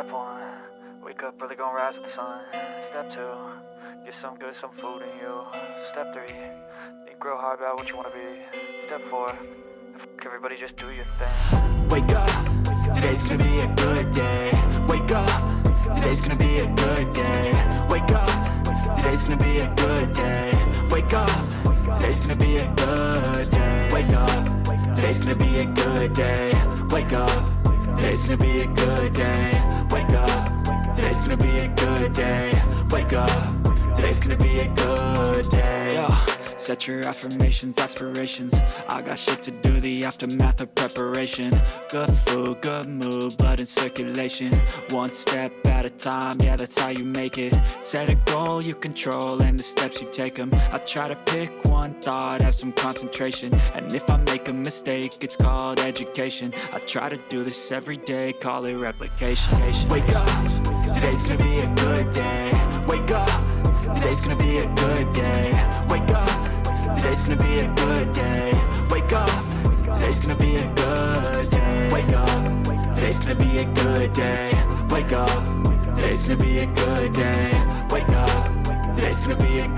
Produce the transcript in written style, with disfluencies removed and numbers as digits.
Step one, wake up early, gonna rise with the sun. Step two, get some good, some food in you. Step three, think real hard about what you wanna be. Step four, everybody just do your thing. Wake up, today's gonna be a good day. Wake up, today's gonna be a good day. Wake up, today's gonna be a good day. Wake up, today's gonna be a good day. Wake up, today's gonna be a good day. Wake up, today's gonna be a good day. Wake up, today's gonna be a good day. Wake up, today's gonna be a good day. Yo. Set your affirmations, aspirations. I got shit to do, the aftermath of preparation. Good food, good mood, blood in circulation. One step at a time, yeah, that's how you make it. Set a goal you control and the steps you take them. I try to pick one thought, have some concentration. And if I make a mistake, it's called education. I try to do this every day, call it replication. Wake up, today's gonna be a good day. Wake up, today's gonna be a good day. Wake up, today's gonna be a good day. Wake up, today's gonna be a good day. Wake up, today's gonna be a good day. Wake up, today's gonna be a good day. Wake up, today's gonna be a good